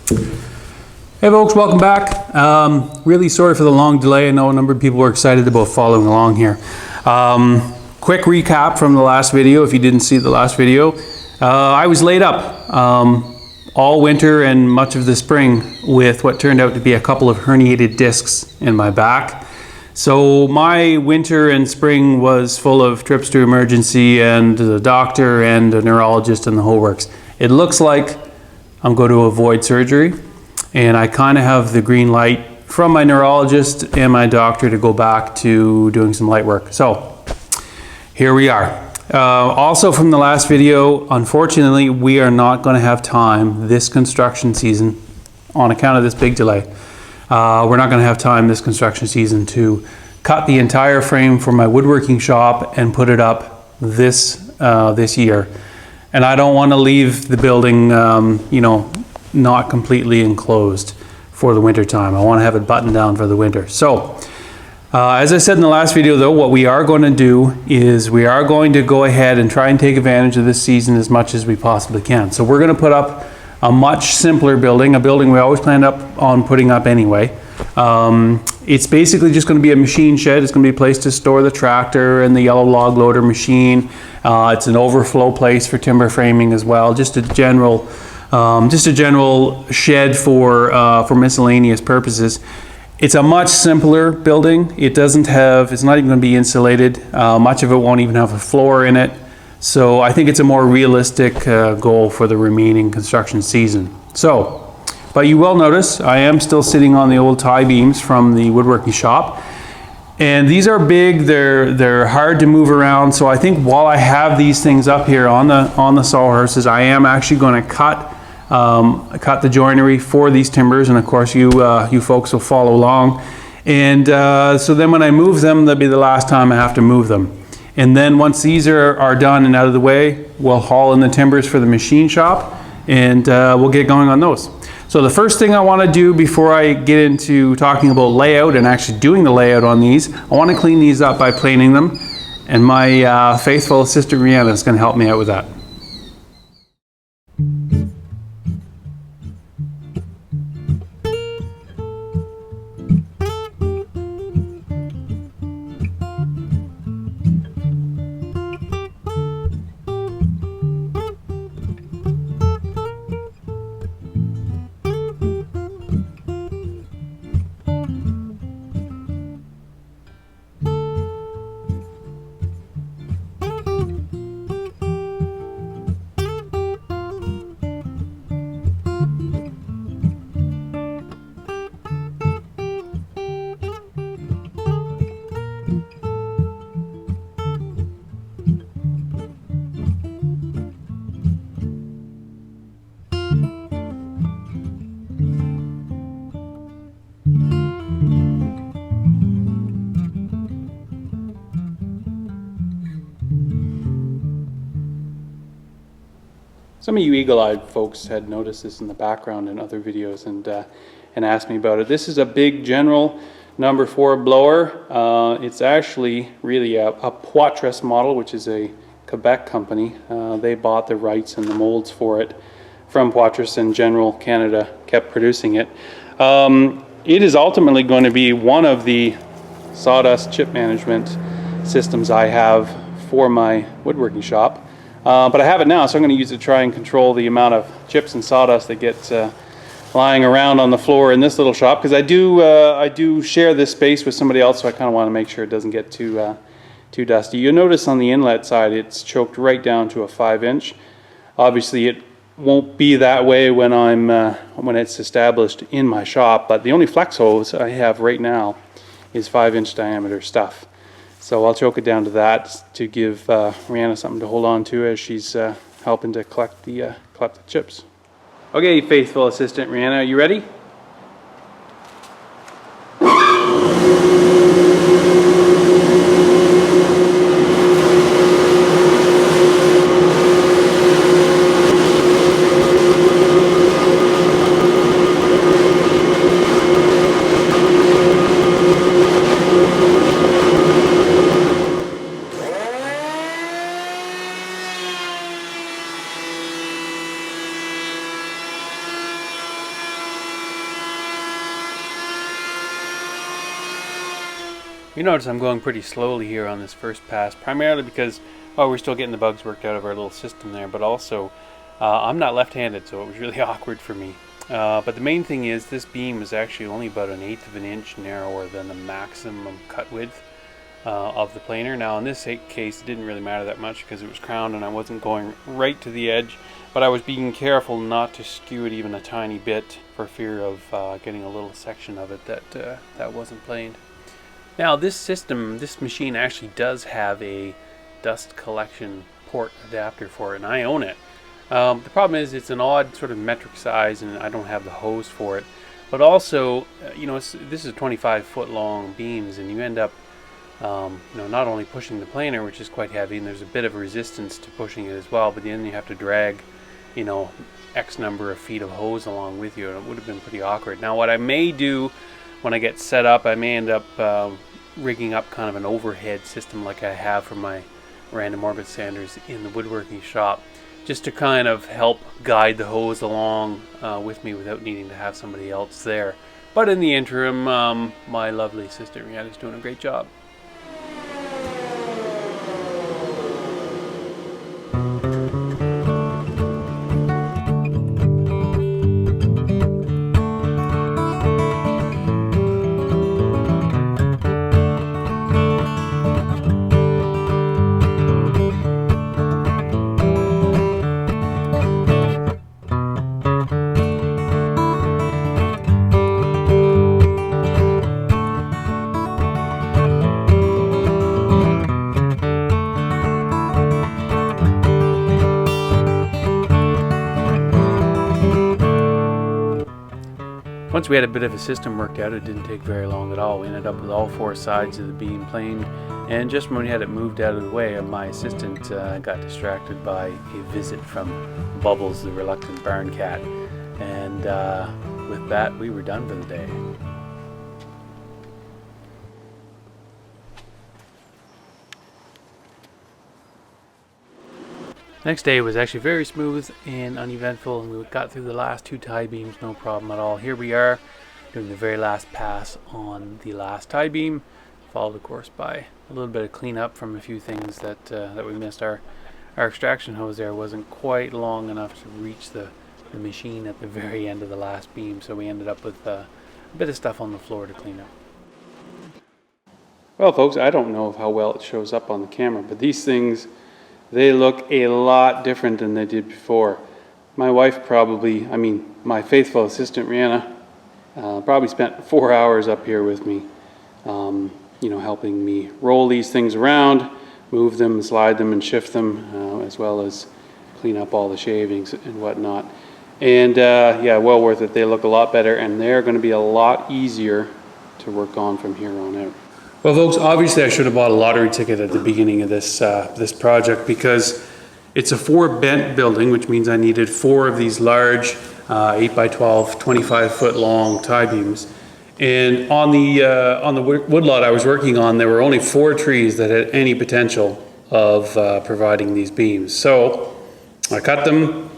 Hey folks, welcome back. Really sorry for the long delay. I know a number of people were excited about following along here. Quick recap from the last video, if you didn't see the last video. I was laid up all winter and much of the spring with what turned out to be a couple of herniated discs in my back. So my winter and spring was full of trips to emergency and the doctor and a neurologist and the whole works. It looks like I'm going to avoid surgery, and I kind of have the green light from my neurologist and my doctor to go back to doing some light work. So here we are. Also from the last video, unfortunately, we are not going to have time this construction season on account of this big delay. We're not going to have time this construction season to cut the entire frame for my woodworking shop and put it up this year. And I don't want to leave the building, not completely enclosed for the winter time. I want to have it buttoned down for the winter. So, as I said in the last video though, what we are going to do is we are going to go ahead and try and take advantage of this season as much as we possibly can. So we're going to put up a much simpler building, a building we always planned on putting up anyway. It's basically just going to be a machine shed. It's going to be a place to store the tractor and the yellow log loader machine. It's an overflow place for timber framing as well. Just a general shed for miscellaneous purposes. It's a much simpler building. It's not even going to be insulated. Much of it won't even have a floor in it. So I think it's a more realistic goal for the remaining construction season. But you will notice I am still sitting on the old tie beams from the woodworking shop. And these are big, they're hard to move around. So I think while I have these things up here on the sawhorses, I am actually going to cut the joinery for these timbers. And of course you folks will follow along. And so then when I move them, that'll be the last time I have to move them. And then once these are done and out of the way, we'll haul in the timbers for the machine shop, and we'll get going on those. So the first thing I want to do before I get into talking about layout and actually doing the layout on these, I want to clean these up by planing them, and my faithful assistant Rihanna is going to help me out with that. Some of you eagle-eyed folks had noticed this in the background in other videos and asked me about it. This is a big General number 4 blower. It's actually really a Poitras model, which is a Quebec company. They bought the rights and the molds for it from Poitras, and General Canada kept producing it. It is ultimately going to be one of the sawdust chip management systems I have for my woodworking shop. But I have it now, so I'm going to use it to try and control the amount of chips and sawdust that gets lying around on the floor in this little shop, because I do share this space with somebody else, so I kind of want to make sure it doesn't get too dusty. You'll notice on the inlet side it's choked right down to a 5-inch. Obviously it won't be that way when it's established in my shop, but the only flex hose I have right now is 5-inch diameter stuff. So I'll choke it down to that to give Rihanna something to hold on to as she's helping to collect the chips. Okay, faithful assistant Rihanna, are you ready? You notice I'm going pretty slowly here on this first pass, primarily because, well, we're still getting the bugs worked out of our little system there, but also I'm not left-handed, so it was really awkward for me. But the main thing is this beam is actually only about 1/8 of an inch narrower than the maximum cut width of the planer. Now in this case it didn't really matter that much because it was crowned and I wasn't going right to the edge, but I was being careful not to skew it even a tiny bit for fear of getting a little section of it that wasn't planed. Now this machine actually does have a dust collection port adapter for it, and I own it. The problem is it's an odd sort of metric size and I don't have the hose for it. But also, you know, this is 25-foot long beams, and you end up you know, not only pushing the planer, which is quite heavy, and there's a bit of resistance to pushing it as well, but then you have to drag, you know, X number of feet of hose along with you, and it would have been pretty awkward. Now what I may do when I get set up, I may end up rigging up kind of an overhead system like I have for my random orbit sanders in the woodworking shop, just to kind of help guide the hose along with me without needing to have somebody else there. But in the interim, my lovely sister Rihanna is doing a great job. Once we had a bit of a system worked out, it didn't take very long at all. We ended up with all 4 sides of the beam planed, and just when we had it moved out of the way, my assistant got distracted by a visit from Bubbles, the reluctant barn cat, and with that we were done for the day. Next day was actually very smooth and uneventful, and we got through the last 2 tie beams no problem at all. Here we are doing the very last pass on the last tie beam, followed of course by a little bit of cleanup from a few things that we missed. Our extraction hose there wasn't quite long enough to reach the machine at the very end of the last beam, so we ended up with a bit of stuff on the floor to clean up. Well folks, I don't know how well it shows up on the camera, but these things, they look a lot different than they did before. My wife my faithful assistant Rihanna, probably spent 4 hours up here with me, you know, helping me roll these things around, move them, slide them, and shift them, as well as clean up all the shavings and whatnot. And yeah, well worth it. They look a lot better, and they're going to be a lot easier to work on from here on out. Well folks, obviously I should have bought a lottery ticket at the beginning of this project, because it's a 4-bent building, which means I needed 4 of these large 8x12, 25-foot long tie beams. And on the woodlot I was working on, there were only 4 trees that had any potential of providing these beams. So I cut them,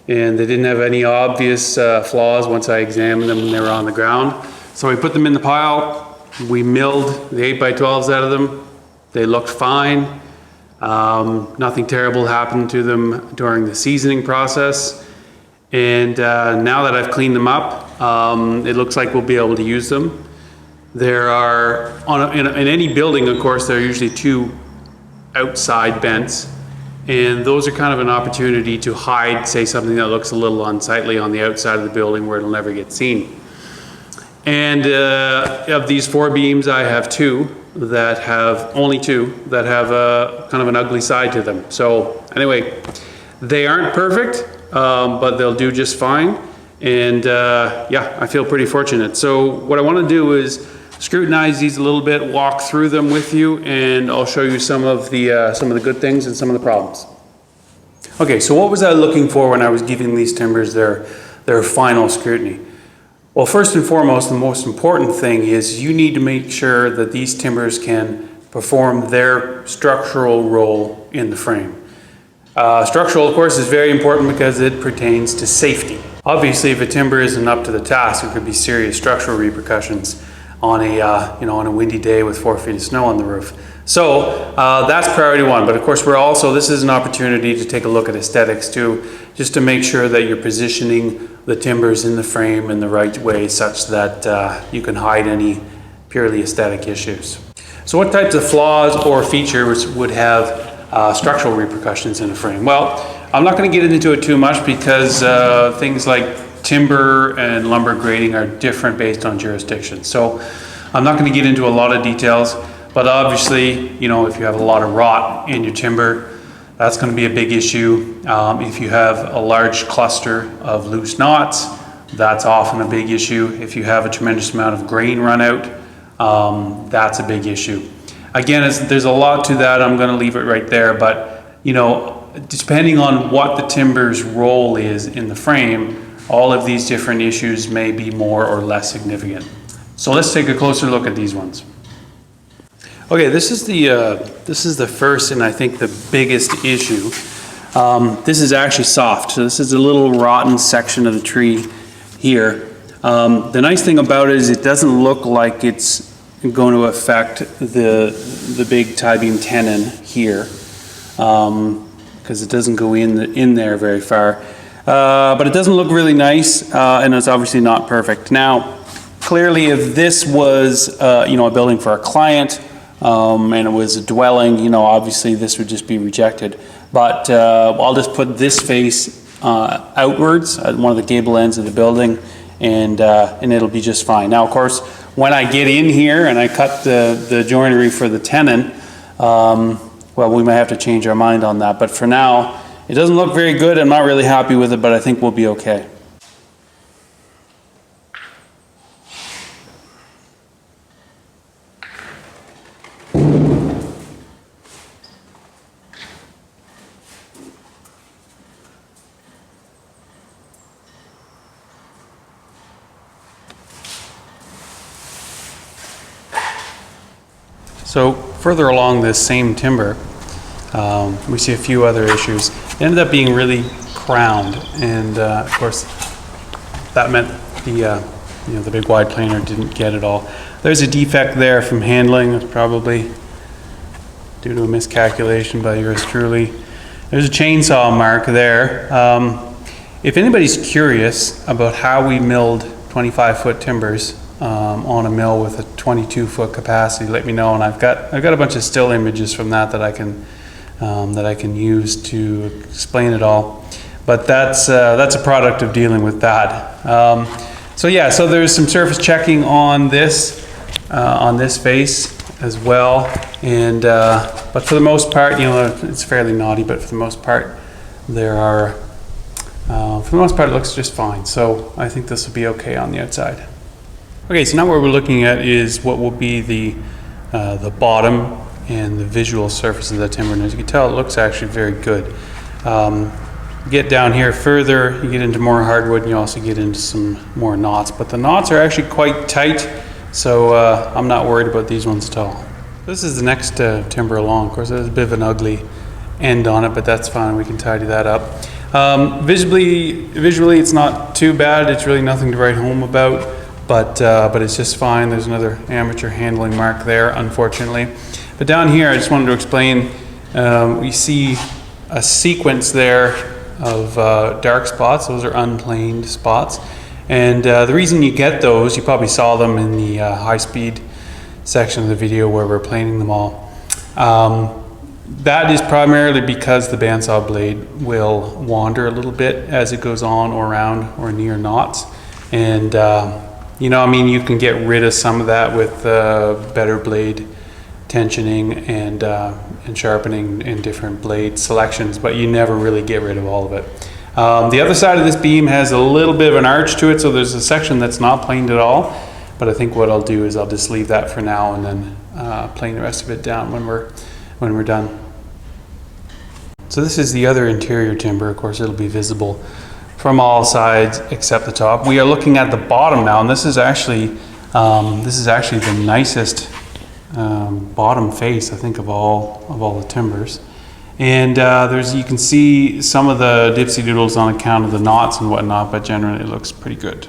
and they didn't have any obvious flaws once I examined them when they were on the ground. So I put them in the pile. We milled the 8x12s out of them. They looked fine. Nothing terrible happened to them during the seasoning process. And now that I've cleaned them up, it looks like we'll be able to use them. There are, in any building, of course, there are usually 2 outside bents. And those are kind of an opportunity to hide, say, something that looks a little unsightly on the outside of the building where it'll never get seen. And of these 4 beams, I have 2 that have, only 2 that have kind of an ugly side to them. So anyway, they aren't perfect, but they'll do just fine. And yeah, I feel pretty fortunate. So what I want to do is scrutinize these a little bit, walk through them with you, and I'll show you some of the good things and some of the problems. Okay, so what was I looking for when I was giving these timbers their final scrutiny? Well, first and foremost, the most important thing is you need to make sure that these timbers can perform their structural role in the frame. Structural, of course, is very important because it pertains to safety. Obviously, if a timber isn't up to the task, there could be serious structural repercussions. on a on a windy day with 4 feet of snow on the roof. So that's priority one. But of course, this is an opportunity to take a look at aesthetics too, just to make sure that you're positioning the timbers in the frame in the right way, such that you can hide any purely aesthetic issues. So what types of flaws or features would have structural repercussions in a frame? Well, I'm not going to get into it too much because things like timber and lumber grading are different based on jurisdiction. So I'm not going to get into a lot of details, but obviously, if you have a lot of rot in your timber, that's going to be a big issue. If you have a large cluster of loose knots, that's often a big issue. If you have a tremendous amount of grain run out, that's a big issue. Again, there's a lot to that. I'm going to leave it right there, but depending on what the timber's role is in the frame, all of these different issues may be more or less significant. So let's take a closer look at these ones. Okay, this is the first and I think the biggest issue. This is actually soft. So this is a little rotten section of the tree here. The nice thing about it is it doesn't look like it's going to affect the big tie-beam tenon here, because it doesn't go in there very far. But it doesn't look really nice, and it's obviously not perfect. Now, clearly, if this was a building for a client, and it was a dwelling, obviously this would just be rejected. But I'll just put this face outwards at one of the gable ends of the building, and it'll be just fine. Now, of course, when I get in here and I cut the joinery for the tenon, well, we might have to change our mind on that. But for now, it doesn't look very good. I'm not really happy with it, but I think we'll be okay. So further along this same timber, we see a few other issues. It ended up being really crowned, and of course that meant the big wide planer didn't get it all. There's a defect there from handling. It's probably due to a miscalculation by yours truly. There's a chainsaw mark there. If anybody's curious about how we milled 25-foot timbers on a mill with a 22-foot capacity, let me know, and I've got a bunch of still images from that I can use to explain it all. But that's a product of dealing with that. So there's some surface checking on this face as well, and but for the most part, it's fairly knotty. But for the most part, it looks just fine. So I think this will be okay on the outside. Okay, so now what we're looking at is what will be the bottom and the visual surface of the timber. And as you can tell, it looks actually very good. You get down here further, you get into more hardwood, and you also get into some more knots. But the knots are actually quite tight, so I'm not worried about these ones at all. This is the next timber along. Of course, there's a bit of an ugly end on it, but that's fine. We can tidy that up. Visually, it's not too bad. It's really nothing to write home about. But it's just fine. There's another amateur handling mark there, unfortunately. But down here, I just wanted to explain, we see a sequence there of dark spots. Those are unplaned spots. And the reason you get those, you probably saw them in the high-speed section of the video where we're planing them all. That is primarily because the bandsaw blade will wander a little bit as it goes on or around or near knots. And you can get rid of some of that with better blade tensioning and sharpening in different blade selections, but you never really get rid of all of it. The other side of this beam has a little bit of an arch to it, so there's a section that's not planed at all, but I think what I'll do is I'll just leave that for now and then plane the rest of it down when we're done. So this is the other interior timber. Of course, it'll be visible from all sides except the top. We are looking at the bottom now, and this is actually the nicest bottom face, I think, of all the timbers. And you can see some of the dipsy doodles on account of the knots and whatnot, but generally it looks pretty good.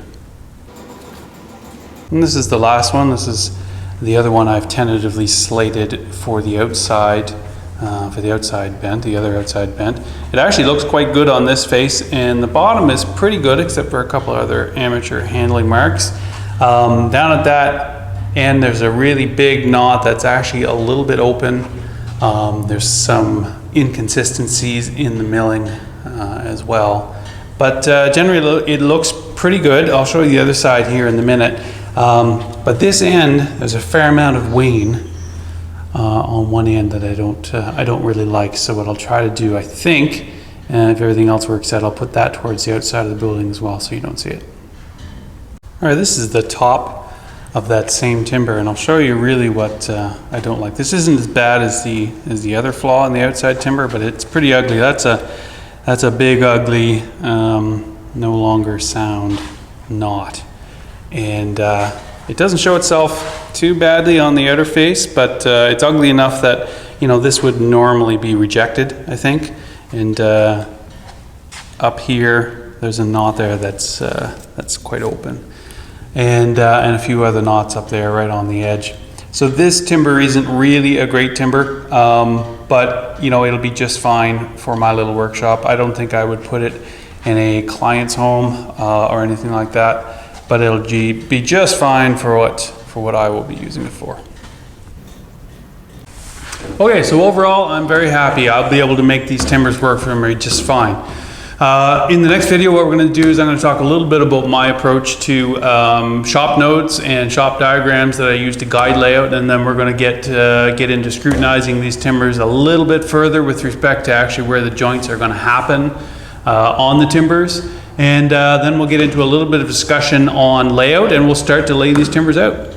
And this is the last one. This is the other one I've tentatively slated for the outside bent, the other outside bent. It actually looks quite good on this face, and the bottom is pretty good except for a couple other amateur handling marks. Down at that end there's a really big knot that's actually a little bit open. There's some inconsistencies in the milling as well. But generally it looks pretty good. I'll show you the other side here in a minute. But this end, there's a fair amount of wane on one end that I don't really like. So what I'll try to do, I think, and if everything else works out, I'll put that towards the outside of the building as well so you don't see it. All right, this is the top of that same timber, and I'll show you really what I don't like. This isn't as bad as the other flaw in the outside timber, but it's pretty ugly. That's a big, ugly, no longer sound knot. And it doesn't show itself too badly on the outer face, but it's ugly enough that, you know, this would normally be rejected, I think. And up here, there's a knot there that's quite open. And a few other knots up there right on the edge. So this timber isn't really a great timber, but you know, it'll be just fine for my little workshop. I don't think I would put it in a client's home or anything like that, but it'll be just fine for what I will be using it for. Okay, so overall, I'm very happy. I'll be able to make these timbers work for me just fine. In the next video, what we're going to do is I'm going to talk a little bit about my approach to shop notes and shop diagrams that I use to guide layout, and then we're going to get into scrutinizing these timbers a little bit further with respect to actually where the joints are going to happen on the timbers. And then we'll get into a little bit of discussion on layout, and we'll start to lay these timbers out.